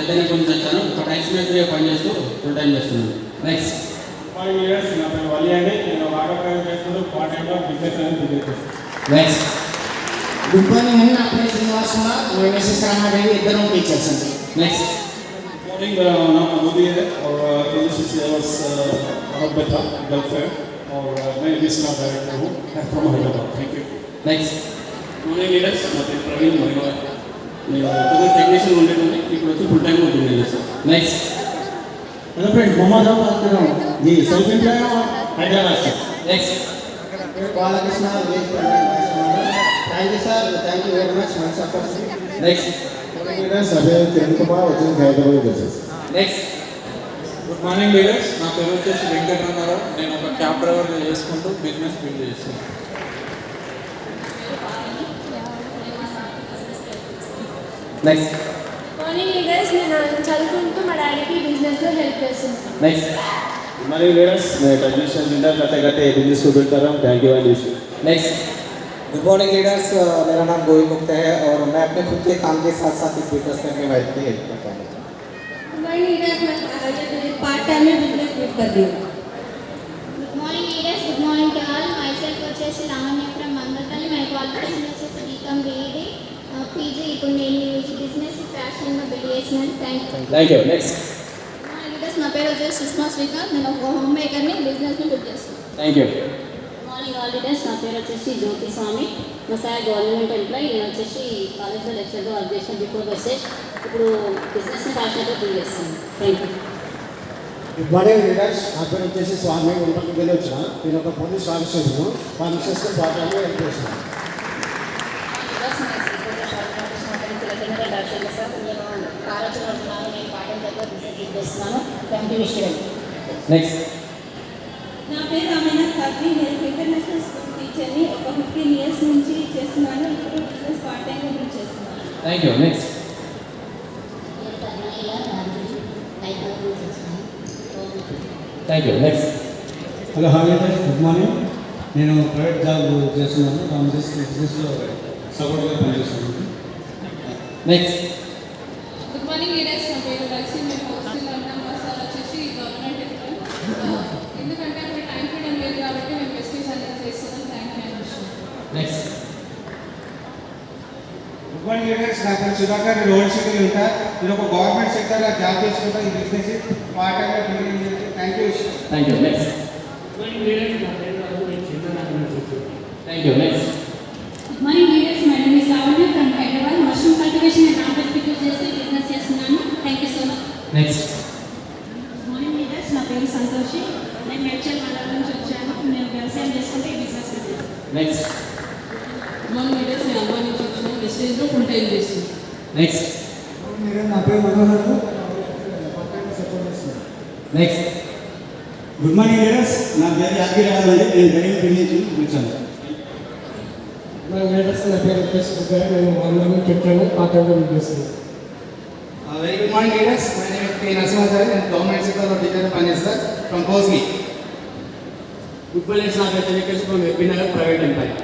పెద్దనకి నుంచి వచ్చాను. ఒక టైక్స్ మేస్త్రిగా పనిచేస్తూ ఫుల్ టైం చేస్తున్నాను. నెక్స్ట్ మార్నింగ్ లీడర్స్, నా పేరు వలి అండి. నేను ఆటో డ్రైవింగ్ చేస్తున్నాను. పార్ట్ టైంలో బిజినెస్ అనేది బిజినెస్ చేస్తాను. నెక్స్ట్ గుడ్ మార్నింగ్ అండి. నా పేరు శ్రీనివాస్ కుమార్, మిసెస్ రామాదేవి, ఇద్దరు టీచర్స్ అండి. నెక్స్ట్ मॉर्निंग नाम मोदी है और इंग्लिश सिलेबस अरब था गल्फ है और मैं एडिशनल डायरेक्टर हूँ from Hyderabad. Thank you. Next morning leaders, నా పేరు ప్రవీణ్ మరిగా. నేను కొద్దిగా టెక్నీషియన్ ఉండేటండి, ఇప్పుడు వచ్చి ఫుల్ టైం ఉంటుంది sir. Next hello friends, Mohammed Rao बात कर रहा हूँ जी, सेल्फ एम्प्लॉय हैदराबाद से. Next Balakrishna village thank you sir, thank you very much for support. Next अभी किरण कुमार వచ్చింది హైదరాబాద్ వచ్చేసి. నెక్స్ట్ గుడ్ మార్నింగ్ లీడర్స్, నా పేరు వచ్చేసి వెంకటరమణారావు. నేను ఒక క్యాబ్ డ్రైవర్గా చేసుకుంటూ బిజినెస్ బిల్డ్ చేస్తాను. నెక్స్ట్ మార్నింగ్ లీడర్స్, నేను చదువుకుంటూ మా డాడీకి బిజినెస్లో హెల్ప్ చేస్తున్నాను. నెక్స్ట్ मॉर्निंग लीडर्स, मैं टेक्नीशियन बिल्डर करते करते बिजनेस को बिल्ड कर रहा हूँ. Thank you and next good morning leaders, मेरा नाम गोविंद गुप्ता है और मैं अपने खुद के काम के साथ साथ इस बिजनेस में अपनी वाइफ की हेल्प करता हूँ. మార్నింగ్ లీడర్స్, मैं पार्ट टाइम में बिजनेस बिल्ड कर रही हूँ. Good morning leaders, good morning to all. My self Lavanya from Mangalapalli. My qualification వచ్చేసి బీకామ్ బీఈడి పీజీ. ఇప్పుడు నేను ఈ బిజినెస్ ఫ్యాషన్లో బిల్డ్ చేసినాను. Thank you. నెక్స్ట్ లీడర్స్, నా పేరు వచ్చేసి సుష్మా శ్రీకాంత్. నేను ఒక హోమ్ మేకర్ని, బిజినెస్ని బిల్డ్ చేస్తాను. Thank you. Morning all leaders, నా పేరు వచ్చేసి జ్యోతి స్వామి. మా సార్ గవర్నమెంట్ ఎంప్లాయీ. నేను వచ్చేసి కాలేజ్లో లెక్చర్గా వర్క్ చేసిన బిఫోర్ మెసేజ్. ఇప్పుడు బిజినెస్ని ఫ్యాషన్గా బిల్డ్ చేస్తాను. Thank you. Good morning leaders, నా పేరు వచ్చేసి స్వామి. గుంటూరుకి వెళ్ళి వచ్చిన. నేను ఒక పోలీస్ ఆఫీసర్ను. మా మిస్సెస్కి పార్ట్ టైంలో హెల్ప్ చేస్తున్నాను. నెక్స్ట్ నా పేరు అమీనా ఖాద్రి. నేను ఇంటర్నేషనల్ స్కూల్ టీచర్ని. ఒక 15 years నుంచి చేస్తున్నాను. ఇప్పుడు బిజినెస్ పార్ట్ టైంగా బిల్డ్ చేస్తున్నాను. Thank you. Next thank you. Next hello hi leaders, good morning. నేను ప్రైవేట్ జాబ్ చేస్తున్నాను. నా బిజినెస్లో సపోర్ట్గా పనిచేస్తున్నాను. నెక్స్ట్ గుడ్ మార్నింగ్ లీడర్స్, నా పేరు లక్ష్మి. మేము హాస్టల్లో ఉన్నాం. మా సార్ వచ్చేసి గవర్నమెంట్ ఎంప్లాయీ. ఎందుకంటే అప్పుడు టైం ఫ్రీడమ్ లేదు కాబట్టి మేము ఫెస్టివల్స్ అనేది చేస్తున్నాం. Thank you very much. Next good morning leaders, నా పేరు సుధాకర్. నేను ఓల్డ్ సిటీలో ఉంటా. నేను ఒక గవర్నమెంట్ సెక్టర్లో జాబ్ చేసుకుంటా. ఈ బిజినెస్ పార్ట్ టైంగా బిల్డింగ్ చేసి. Thank you. Thank you. Next thank you. Next good morning leaders, my name is Lavanya from Hyderabad. Mushroom cultivation and non vegetable చేసి బిజినెస్ చేస్తున్నాను. Thank you so much. Next good morning leaders, నా పేరు సంతోషి. నేను మేడ్చల్ మండలం నుంచి వచ్చాను. నేను వ్యవసాయం చేసుకుంటే ఈ బిజినెస్ చేస్తాను. నెక్స్ట్ గుడ్ మార్నింగ్ లీడర్స్, నేను అమ్మాయి నుంచి వచ్చాను. వెస్టేజ్లో ఫుల్ టైం చేస్తున్నాను. నెక్స్ట్ నా పేరు మనోహర్. సపోర్ట్ చేస్తున్నాను. నెక్స్ట్ గుడ్ మార్నింగ్ లీడర్స్, నా పేరు యాదగిరి యాదవ్ అండి. నేను డ్రైవింగ్ ట్రైనింగ్ కూర్చోను. లీడర్స్, నా పేరు వచ్చేసి నేను ఆన్లైన్ చెప్పాను. పార్ట్ టైంలో బిల్డ్ చేస్తున్నాను. Very good morning leaders, my name K Narasimhachari. నేను గవర్నమెంట్ సెక్టర్లో టీచర్గా పనిచేస్తాను ఫ్రమ్ కోస్గి. Good morning. నా పేరు Venkatesh from MP Nagar private employee.